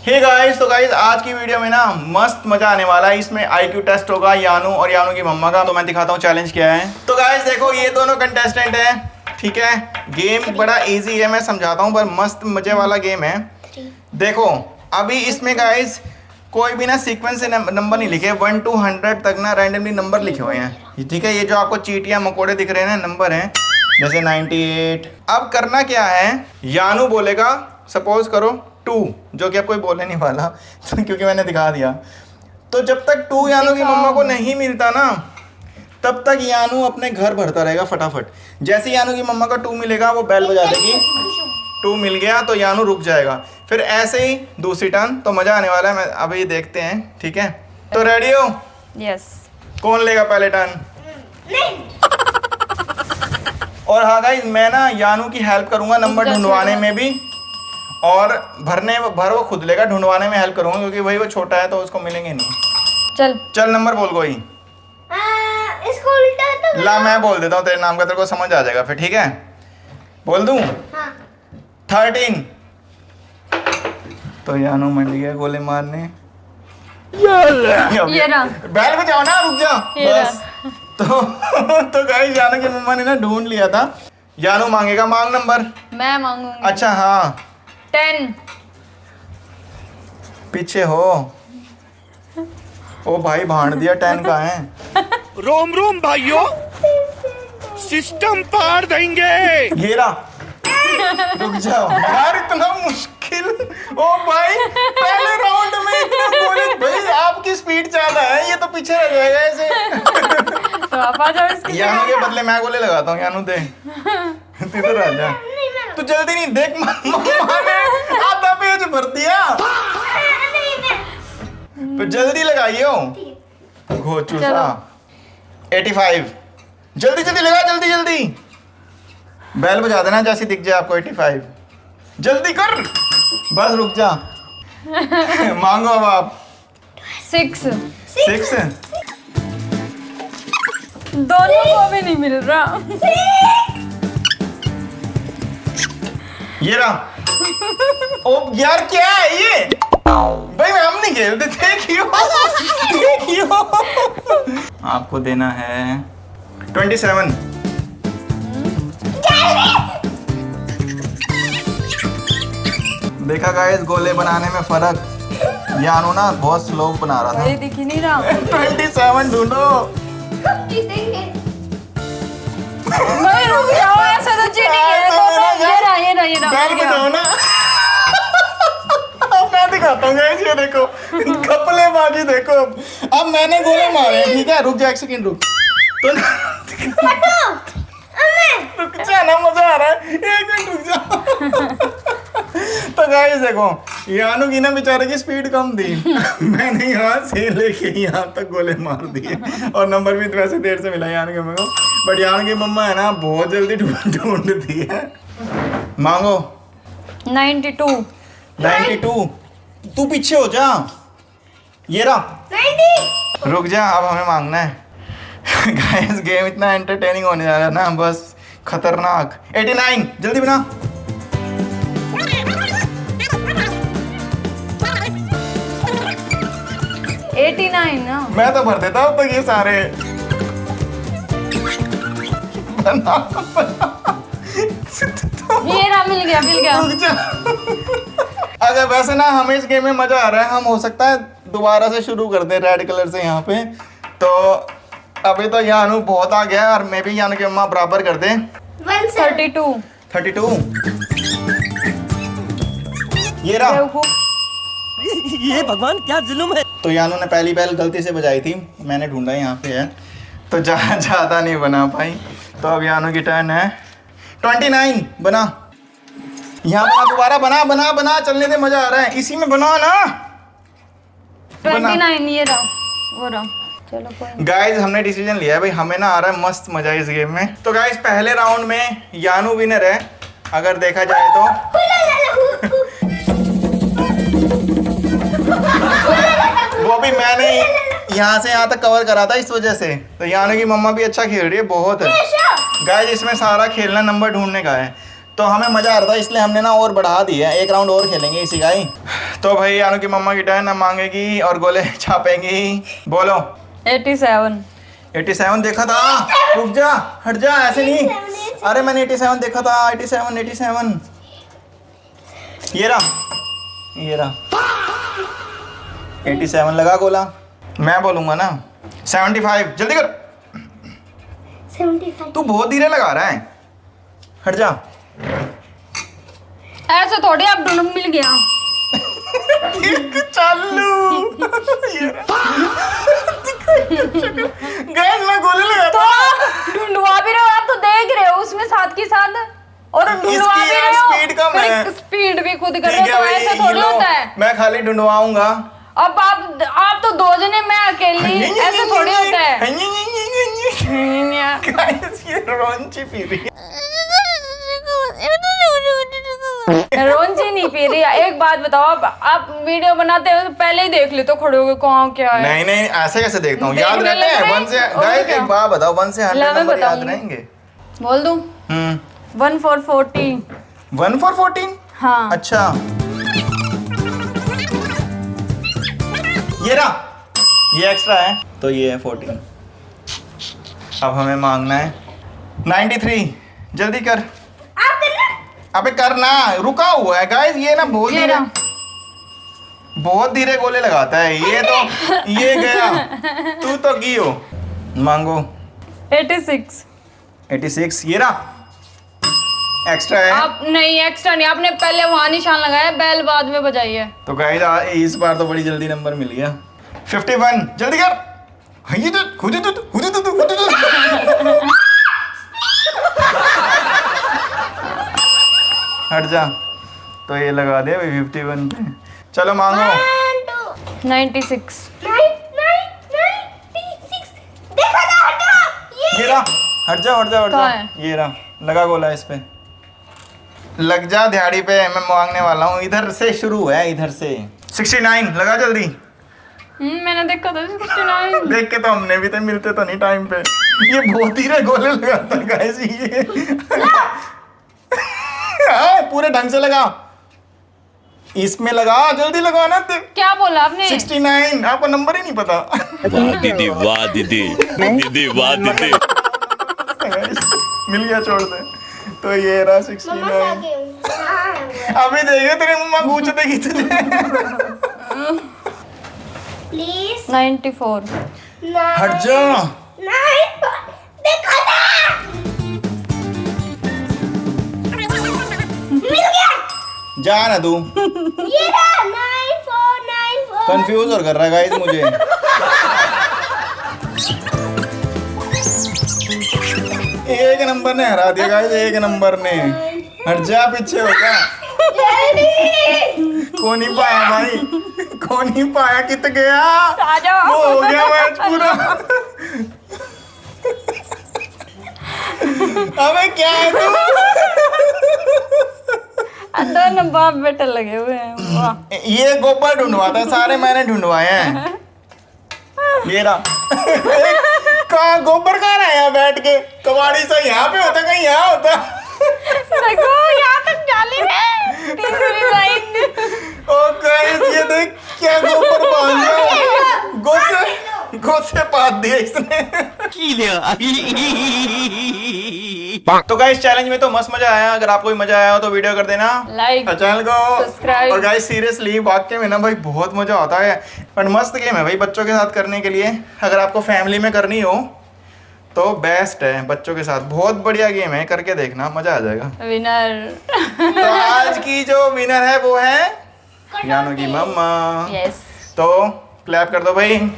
Hey guys, तो guys आज की वीडियो में ना मस्त मजा आने वाला है। इसमें आईक्यू टेस्ट होगा यानू और यानू की मम्मा का। तो मैं दिखाता हूँ चैलेंज क्या है। तो गाइस देखो, ये दोनों कंटेस्टेंट हैं, ठीक है। गेम बड़ा इजी है, मैं समझाता हूँ, पर मस्त मजे वाला गेम है। देखो अभी इसमें गाइस कोई भी ना सीक्वेंस से नंबर नहीं लिखे, 1 to 100 तक ना रैंडमली नंबर लिखे हुए हैं, ठीक है। ये जो आपको चीटियां मकोड़े दिख रहे हैं ना, नंबर हैं, जैसे 98। अब करना क्या है, यानू बोलेगा सपोज करो 2, जो कि अब कोई बोलने नहीं वाला क्योंकि मैंने दिखा दिया। तो जब तक 2 यानू की मम्मा को नहीं मिलता ना, तब तक यानू अपने घर भरता रहेगा फटाफट। जैसे यानू की मम्मा का 2 मिलेगा, वो बेल बजा देगी, 2 मिल गया तो यानू रुक जाएगा। फिर ऐसे ही दूसरी टर्न। तो मजा आने वाला है, मैं अभी देखते हैं, ठीक है। तो रेडी हो? यस। कौन लेगा पहले टर्न? और हाँ गाइस, मैं ना यानू की हेल्प करूंगा नंबर ढूंढवाने में भी, और भर वो खुद लेगा, ढूंढवाने में हेल्प करूंगा क्योंकि वही वो छोटा है तो उसको मिलेंगे नहीं। चल नंबर बोल कोई। इसको उल्टा तो ला मैं बोल देता हूँ तेरे नाम का, तेरे को समझ आ जाएगा फिर, ठीक है। बोल दूं? हाँ। 13। तो यानू मंड गया गोले मारने। ये रहा। बैल बजाओ ना, रुक जा बस। तो गाइस यानू की मम्मा ने ना ढूंढ लिया था। यानू मांगेगा, मांग नंबर। मैं मांगूंगी। अच्छा हाँ 10। पीछे हो। ओ भाई भांड दिया, 10 का है। रोम रोम भाइयों, सिस्टम पार देंगे। घेरा। रुक जाओ यार, इतना मुश्किल। ओ भाई पहले राउंड में इतना गोले, भाई आपकी स्पीड ज्यादा है, ये तो पीछे रह जाएगा ऐसे। तो आप आ जाओ इसके यानू के बदले मैं गोले लगाता हूँ। यानू दे, तू इधर आ जा। तू जल्दी नहीं, देख मम्मा ने आधा पेज भर दिया। तो जल्दी लगाइयो। घोचूसा 85। जल्दी जल्दी लगा, जल्दी जल्दी। बैल बजा देना जैसे दिख जाए आपको। 85 जल्दी कर, बस रुक जा। मांगो अब आप। 6। 6। दोनों को भी नहीं मिल रहा। ये रहा। ओ यार क्या है ये? भाई हम नहीं खेलते थे, क्यों? आपको देना है 27। देखा गाइस, गोले बनाने में फर्क। यानू ना बहुत स्लो बना रहा ये दिख ही नहीं रहा। था। 27 ढूंढो। जीतेंगे। भाई रुक जाओ, ऐसा तो चीटिंग है। तो ये रहा। बैल बजाओ ना। अब मैं दिखाता हूँ गाइस, ये देखो कपलेबाजी देखो। अब मैंने गोले मारे, ठीक है। रुक जा 1 सेकंड, रुक। तो रुक जा ना, मजा आ रहा है। 1 मिनट रुक जा। तो गाइस देखो, यानू की ना बेचारे की स्पीड कम थी। मैंने यहाँ से लेके यहाँ तक गोले मार दिए, और नंबर भी वैसे देर से मिला यानू के मम्मा को। बट यानू की मम्मा है ना बहुत जल्दी ढूंढती है। मांगो। 92। 92। तू पीछे हो जा। ये रहा। 90। रुक जा, अब हमें मांगना है। गाइस गेम इतना एंटरटेनिंग होने जा रहा है ना, बस खतरनाक। 89 जल्दी बना। 89 ना। मैं तो भर देता हूँ तो ये सारे। बना। ये रहा, मिल गया। रुक जा। अगर वैसे ना हमें इस गेम में मजा आ रहा है, हम हो सकता है दोबारा से शुरू कर दें रेड कलर से यहाँ पे। तो अभी तो यानू बहुत आ गया है, और मैं भी यानू की मम्मा बराबर कर दें। 32। 32। ये रहा। बेवकूफ। ये भगवान क्या जुल्म है। तो यानू ने पहली बैल गलती से बजाई थी, मैंने ढूंढा यहाँ पे है, तो ज़्यादा नहीं बना पाई। तो अब यानू की टर्न है। 29 बना। यहाँ बना, दोबारा बना, चलने से मजा आ रहा है, इसी में बना ना। 29 ये रहा, वो रहा। चलो कोई। गाइज हमने डिसीजन लिया है भाई, हमें ना आ रहा है मस्त मजा इस गेम में। तो गाइज पहले राउंड में यानू विनर है, अगर देखा जाए तो। वो भी मैंने यहाँ से यहाँ तक कवर करा था इस वजह से। तो यानू की मम्मा भी अच्छा खेल रही है बहुत। गाइस इसमें सारा खेलना नंबर ढूंढने का है। तो हमें मजा आ रहा था इसलिए हमने ना और बढ़ा दिया है, एक राउंड और खेलेंगे इसी का ही। तो भाई यानू की मम्मा की टर्न मांगेगी और गोले छापेंगी। बोलो 87। 87 देखा था। रुक जा, हट जा, ऐसे नहीं। अरे मैंने 87 देखा था। 87 ये रहा 87 लगा गोला। मैं बोलूंगा ना 75। जल्दी कर। 75। तू बहुत धीरे लगा रहा है, हट जा। ऐसे थोड़ी आप ढूंढ मिल गया। चालू गाइस मैं गोले लगाता हूं। ढूंढवा भी रहे हो आप, तो देख रहे हो उसमें साथ के साथ, और ढूंढवा इसकी भी यार रहे हो। स्पीड कम है। स्पीड भी खुद कर ठीक रहे है हो, तो भाई, ऐसे ये थोड़ी लो, होता है। मैं खाली ढूंढवाऊंगा। अब आप तो 2 जने, मैं अकेली, ऐसे थोड़ी होता है। गाइस ये रॉन्ची पी रही है। रोंची नहीं पी रही। एक बात बताओ, आप वीडियो बनाते हो तो पहले ही देख ले तो खड़े होगे कहाँ क्या है। नहीं नहीं, ऐसे कैसे देखता हूँ, याद देखने रहते लग हैं। रहे 1 से हैं? और गाइस क्या? एक बात बताओ, 1 से 100 ला, मैं नंबर याद बताऊंगी। रहेंगे? बोल दूं? 1 for 40। 1 for 14। हाँ। अच्छा ये रहा, ये एक्स्ट्रा है तो ये है 14। अब हमें मांगना है 93। जल्दी कर। अबे करना, रुका हुआ है गाइस ये ना बहुत ये धीरे, रहा। बहुत धीरे गोले लगाता है ये तो। ये गया, तू तो की हो। मांगो 86। 86। ये रहा एक्स्ट्रा है। आप नहीं, एक्स्ट्रा नहीं, आपने पहले वहां निशान लगाया, बैल बाद में बजाई है। तो गाइस इस बार तो बड़ी जल्दी नंबर मिल गया। 51। जल्दी कर। ये तो खुद हट जा। तो ये लगा दे 51 पे। चलो मांगो। 96। ये रहा, हट जा हट जा हट जा। कहाँ है? ये रहा, लगा गोला इस पे। लग जा दिहाड़ी पे, मैं मांगने वाला हूँ। इधर से शुरू है, इधर से। 69 लगा जल्दी। मैंने देखा था 69। देख के तो हमने भी तो मिलते तो नहीं टाइम पे। ये बहुत ही रे गोले लगाता है गाइस ये। हाँ, पूरे ढंग से लगा, इसमें लगा, जल्दी लगाना। क्या बोला आपने? 69। आपको नंबर ही नहीं पता। वाह दीदी वाह दीदी, दीदी वाह दीदी। मिल गया, छोड़ दे। तो ये रहा 69। अभी देखिए तेरी मम्मा पूछ देगी तुझे। प्लीज 94। हट जा। देखा था। मिल गया। जा ना तू, ये रहा 9494। कंफ्यूज और कर रहा है गाइस मुझे। एक नंबर ने हरा दिया गाइस, एक नंबर ने। हट जा, पीछे हो जा। को नहीं पाया भाई, को नहीं पाया, कित गया। आ जाओ। वो हो गया मैच पूरा। अबे क्या है तू? दोनों बाप बेटे लगे हुए हैं। वाह। ये गोबर ढूंढवाता, सारे मैंने ढूंढवाए हैं। ये रहा। कहाँ गोबर कहाँ रहा है? यहाँ बैठ के कबाड़ी सा यहाँ पे होता, कहीं यहाँ होता। देखो यहाँ तक जाली है, तीसरी लाइन। ओ गाइस ये देख क्या गोबर बांध दिया, गोसे बांध दिया इसने। तो गाइस चैलेंज में तो मस्त मजा आया। अगर आपको भी मजा आया हो तो वीडियो कर देना लाइक, चैनल को सब्सक्राइब। और गाइस सीरियसली वाकई में ना भाई बहुत मजा आता है, पर मस्त गेम है भाई बच्चों के साथ करने के लिए। अगर आपको फैमिली में करनी हो तो बेस्ट है, बच्चों के साथ बहुत बढ़िया गेम है, करके देखना मजा आ जाएगा। विनर। तो आज की जो विनर है वो है यानू की मम्मा। यस। तो क्लैप कर दो भाई।